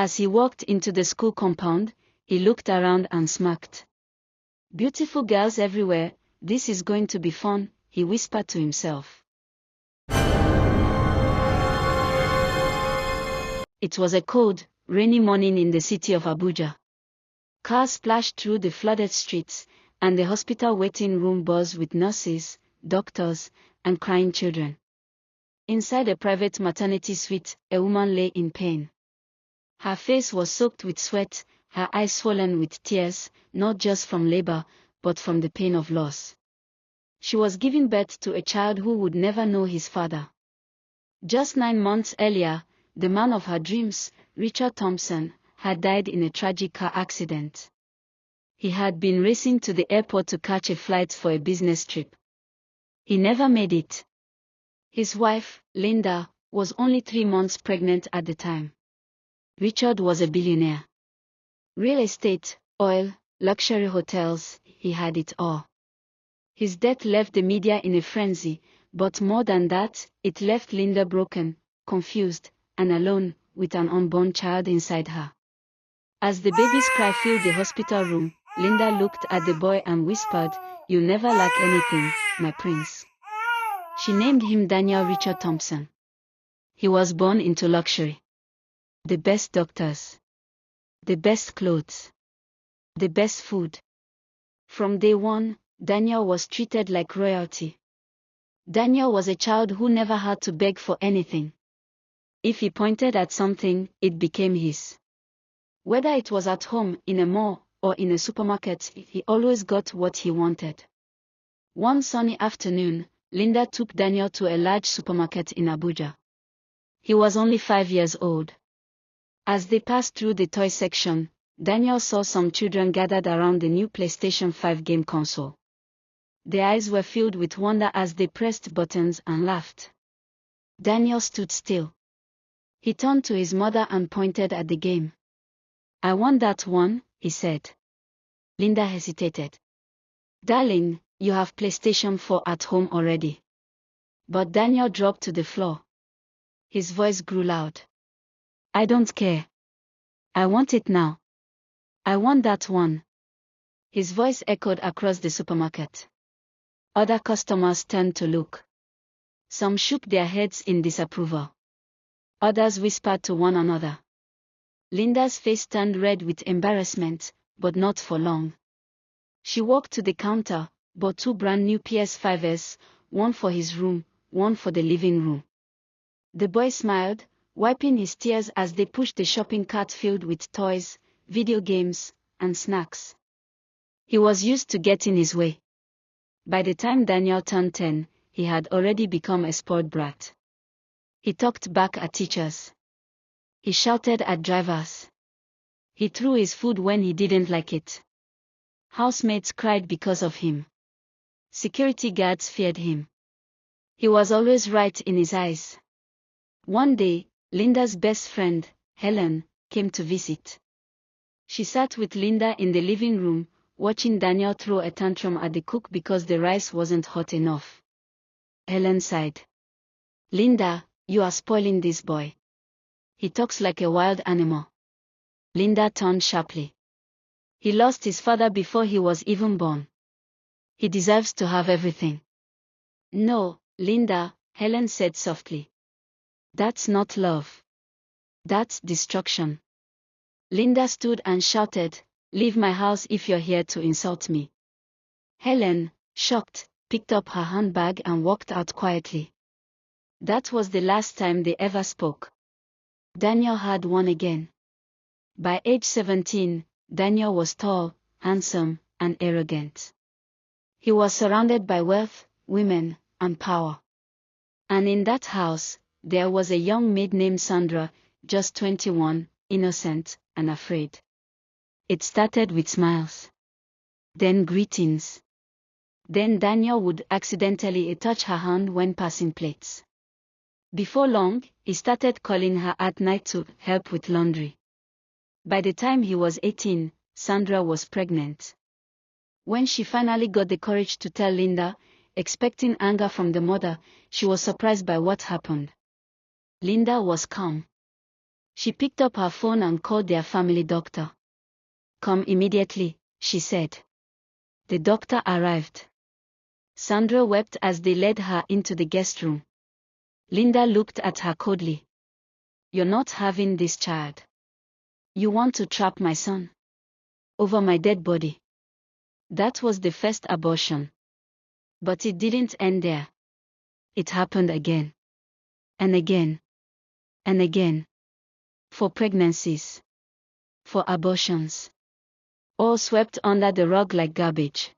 As he walked into the school compound, he looked around and smirked. Beautiful girls everywhere, this is going to be fun, he whispered to himself. It was a cold, rainy morning in the city of Abuja. Cars splashed through the flooded streets, and the hospital waiting room buzzed with nurses, doctors, and crying children. Inside a private maternity suite, a woman lay in pain. Her face was soaked with sweat, her eyes swollen with tears, not just from labor, but from the pain of loss. She was giving birth to a child who would never know his father. Just 9 months earlier, the man of her dreams, Richard Thompson, had died in a tragic car accident. He had been racing to the airport to catch a flight for a business trip. He never made it. His wife, Linda, was only 3 months pregnant at the time. Richard was a billionaire. Real estate, oil, luxury hotels, he had it all. His death left the media in a frenzy, but more than that, it left Linda broken, confused, and alone, with an unborn child inside her. As the baby's cry filled the hospital room, Linda looked at the boy and whispered, "You'll never lack anything, my prince." She named him Daniel Richard Thompson. He was born into luxury. The best doctors. The best clothes. The best food. From day one, Daniel was treated like royalty. Daniel was a child who never had to beg for anything. If he pointed at something, it became his. Whether it was at home, in a mall, or in a supermarket, he always got what he wanted. One sunny afternoon, Linda took Daniel to a large supermarket in Abuja. He was only 5 years old. As they passed through the toy section, Daniel saw some children gathered around the new PlayStation 5 game console. Their eyes were filled with wonder as they pressed buttons and laughed. Daniel stood still. He turned to his mother and pointed at the game. "I want that one," he said. Linda hesitated. "Darling, you have PlayStation 4 at home already." But Daniel dropped to the floor. His voice grew loud. "I don't care. I want it now. I want that one." His voice echoed across the supermarket. Other customers turned to look. Some shook their heads in disapproval. Others whispered to one another. Linda's face turned red with embarrassment, but not for long. She walked to the counter, bought 2 brand new PS5s, one for his room, one for the living room. The boy smiled, wiping his tears as they pushed the shopping cart filled with toys, video games, and snacks. He was used to getting his way. By the time Daniel turned 10, he had already become a spoiled brat. He talked back at teachers. He shouted at drivers. He threw his food when he didn't like it. Housemates cried because of him. Security guards feared him. He was always right in his eyes. One day, Linda's best friend, Helen, came to visit. She sat with Linda in the living room, watching Daniel throw a tantrum at the cook because the rice wasn't hot enough. Helen sighed. "Linda, you are spoiling this boy. He talks like a wild animal." Linda turned sharply. "He lost his father before he was even born. He deserves to have everything." "No, Linda," Helen said softly. "That's not love. That's destruction." Linda stood and shouted, "Leave my house if you're here to insult me." Helen, shocked, picked up her handbag and walked out quietly. That was the last time they ever spoke. Daniel had won again. By age 17, Daniel was tall, handsome, and arrogant. He was surrounded by wealth, women, and power. And in that house, there was a young maid named Sandra, just 21, innocent, and afraid. It started with smiles. Then greetings. Then Daniel would accidentally touch her hand when passing plates. Before long, he started calling her at night to help with laundry. By the time he was 18, Sandra was pregnant. When she finally got the courage to tell Linda, expecting anger from the mother, she was surprised by what happened. Linda was calm. She picked up her phone and called their family doctor. "Come immediately," she said. The doctor arrived. Sandra wept as they led her into the guest room. Linda looked at her coldly. "You're not having this child. You want to trap my son over my dead body." That was the first abortion. But it didn't end there. It happened again. And again. And again. 4 pregnancies. 4 abortions. All swept under the rug like garbage.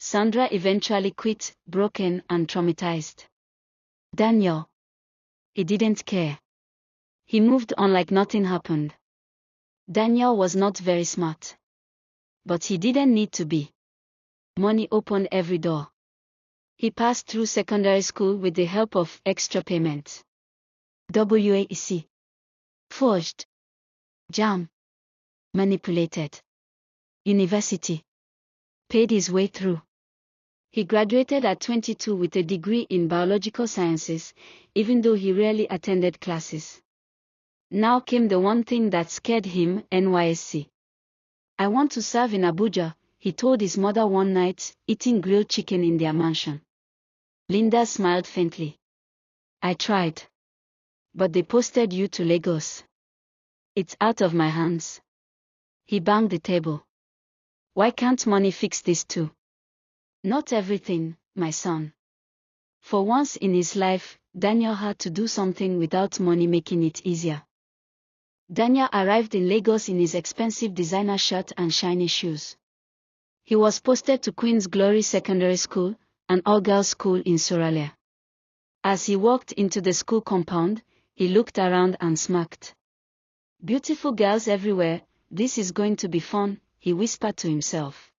Sandra eventually quit, broken and traumatized. Daniel. He didn't care. He moved on like nothing happened. Daniel was not very smart. But he didn't need to be. Money opened every door. He passed through secondary school with the help of extra payments. WAEC. Forged. Jam. Manipulated. University. Paid his way through. He graduated at 22 with a degree in biological sciences, even though he rarely attended classes. Now came the one thing that scared him, NYSC. "I want to serve in Abuja," he told his mother one night, eating grilled chicken in their mansion. Linda smiled faintly. "I tried. But they posted you to Lagos. It's out of my hands." He banged the table. "Why can't money fix this too?" "Not everything, my son." For once in his life, Daniel had to do something without money making it easier. Daniel arrived in Lagos in his expensive designer shirt and shiny shoes. He was posted to Queen's Glory Secondary School, an all-girls school in Suralere. As he walked into the school compound, he looked around and smirked. "Beautiful girls everywhere, this is going to be fun," he whispered to himself.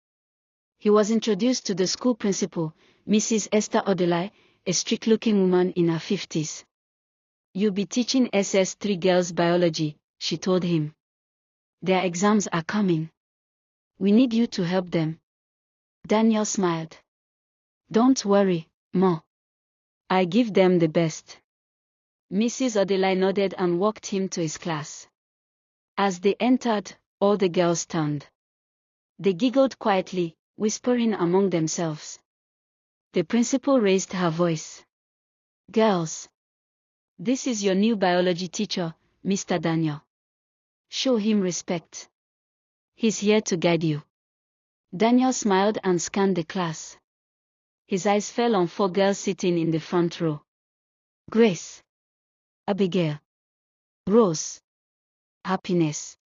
He was introduced to the school principal, Mrs. Esther Odelai, a strict-looking woman in her 50s. "You'll be teaching SS3 girls biology," she told him. "Their exams are coming. We need you to help them." Daniel smiled. "Don't worry, Ma. I give them the best." Mrs. Odelai nodded and walked him to his class. As they entered, all the girls turned. They giggled quietly, whispering among themselves. The principal raised her voice. "Girls. This is your new biology teacher, Mr. Daniel. Show him respect. He's here to guide you." Daniel smiled and scanned the class. His eyes fell on 4 girls sitting in the front row. Grace. Abigail. Rose. Happiness.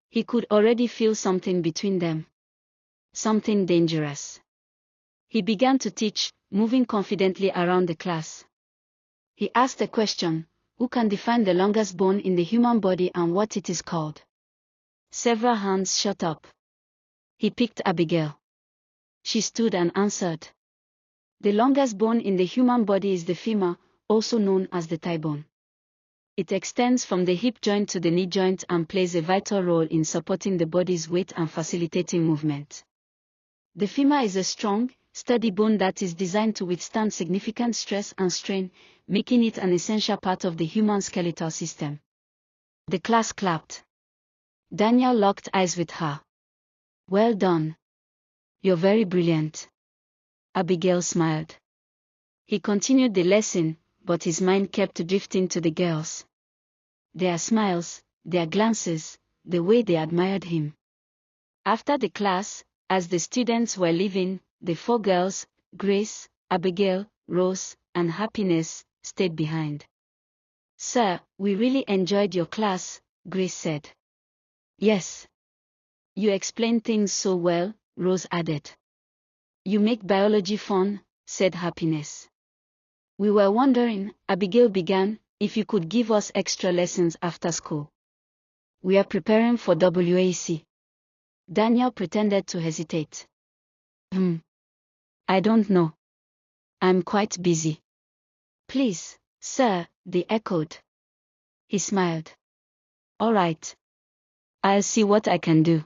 He could already feel something between them. Something dangerous. He began to teach, moving confidently around the class. He asked a question: who can define the longest bone in the human body and what it is called? Several hands shot up. He picked Abigail. She stood and answered. The longest bone in the human body is the femur, also known as the thigh bone. It extends from the hip joint to the knee joint and plays a vital role in supporting the body's weight and facilitating movement. The femur is a strong, sturdy bone that is designed to withstand significant stress and strain, making it an essential part of the human skeletal system. The class clapped. Daniel locked eyes with her. "Well done. You're very brilliant." Abigail smiled. He continued the lesson, but his mind kept drifting to the girls. Their smiles, their glances, the way they admired him. After the class, as the students were leaving, the 4 girls, Grace, Abigail, Rose, and Happiness, stayed behind. "Sir, we really enjoyed your class," Grace said. "Yes. You explain things so well," Rose added. "You make biology fun," said Happiness. "We were wondering," Abigail began, "if you could give us extra lessons after school. We are preparing for WAC." Daniel pretended to hesitate. I don't know. I'm quite busy." "Please, sir," they echoed. He smiled. "All right. I'll see what I can do."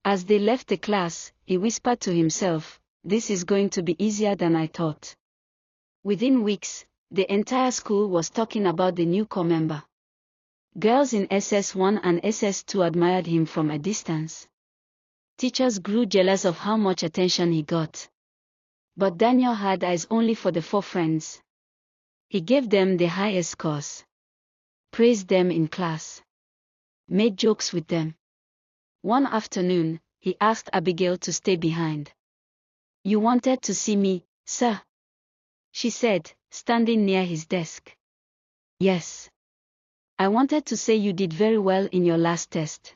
As they left the class, he whispered to himself, "This is going to be easier than I thought." Within weeks, the entire school was talking about the new core member. Girls in SS1 and SS2 admired him from a distance. Teachers grew jealous of how much attention he got. But Daniel had eyes only for the 4 friends. He gave them the highest scores, praised them in class, made jokes with them. One afternoon, he asked Abigail to stay behind. "You wanted to see me, sir?" she said, standing near his desk. "Yes. I wanted to say you did very well in your last test."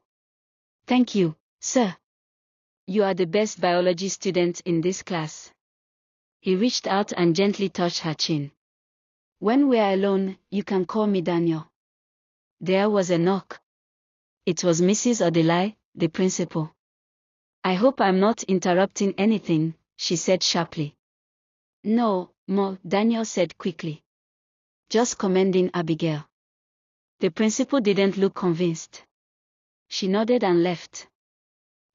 "Thank you, sir. You are the best biology student in this class." He reached out and gently touched her chin. "When we're alone, you can call me Daniel." There was a knock. It was Mrs. Odelai, the principal. "I hope I'm not interrupting anything," she said sharply. "No, Ma," Daniel said quickly. "Just commending Abigail." The principal didn't look convinced. She nodded and left.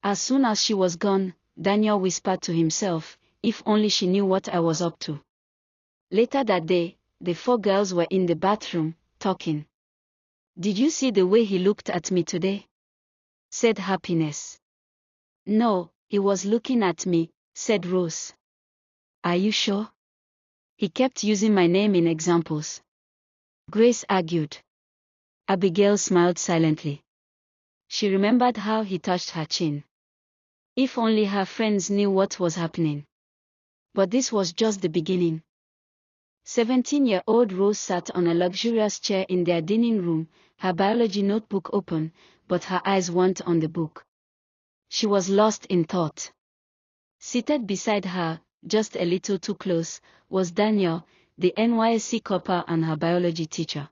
As soon as she was gone, Daniel whispered to himself, "If only she knew what I was up to." Later that day, the 4 girls were in the bathroom, talking. "Did you see the way he looked at me today?" said Happiness. "No, he was looking at me," said Rose. "Are you sure? He kept using my name in examples." Grace argued. Abigail smiled silently. She remembered how he touched her chin. If only her friends knew what was happening. But this was just the beginning. 17-year-old Rose sat on a luxurious chair in their dining room, her biology notebook open, but her eyes weren't on the book. She was lost in thought. Seated beside her, just a little too close, was Daniel, the NYSC copper and her biology teacher.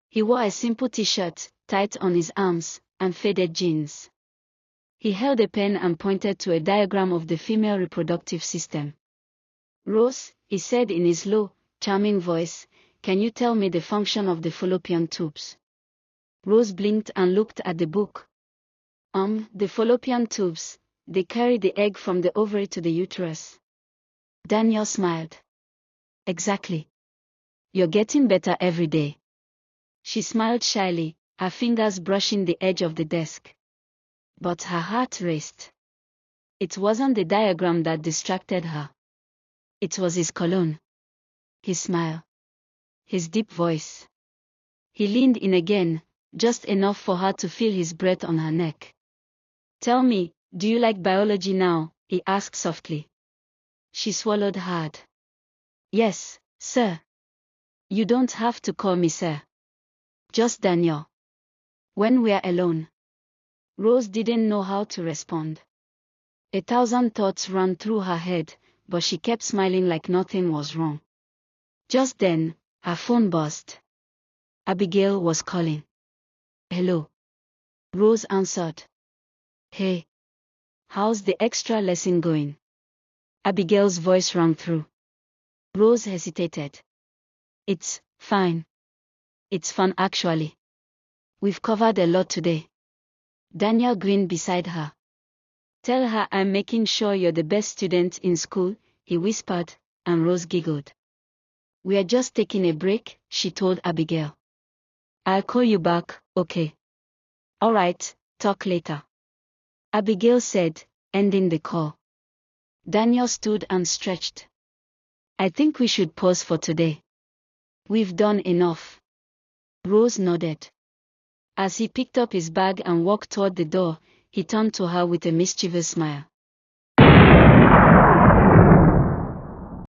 He wore a simple t-shirt, tight on his arms, and faded jeans. He held a pen and pointed to a diagram of the female reproductive system. "Rose," he said in his low, charming voice, "can you tell me the function of the fallopian tubes?" Rose blinked and looked at the book. The fallopian tubes, they carry the egg from the ovary to the uterus." Daniel smiled. "Exactly. You're getting better every day." She smiled shyly, her fingers brushing the edge of the desk. But her heart raced. It wasn't the diagram that distracted her. It was his cologne. His smile. His deep voice. He leaned in again, just enough for her to feel his breath on her neck. "Tell me, do you like biology now?" he asked softly. She swallowed hard. "Yes, sir." "You don't have to call me sir. Just Daniel." "When we're alone." Rose didn't know how to respond. 1,000 thoughts ran through her head, but she kept smiling like nothing was wrong. Just then, her phone buzzed. Abigail was calling. "Hello." Rose answered. "Hey. How's the extra lesson going?" Abigail's voice rang through. Rose hesitated. "It's fine. It's fun actually. We've covered a lot today." Daniel grinned beside her. "Tell her I'm making sure you're the best student in school," he whispered, and Rose giggled. "We're just taking a break," she told Abigail. "I'll call you back, okay?" "All right, talk later," Abigail said, ending the call. Daniel stood and stretched. "I think we should pause for today. We've done enough." Rose nodded. As he picked up his bag and walked toward the door, he turned to her with a mischievous smile.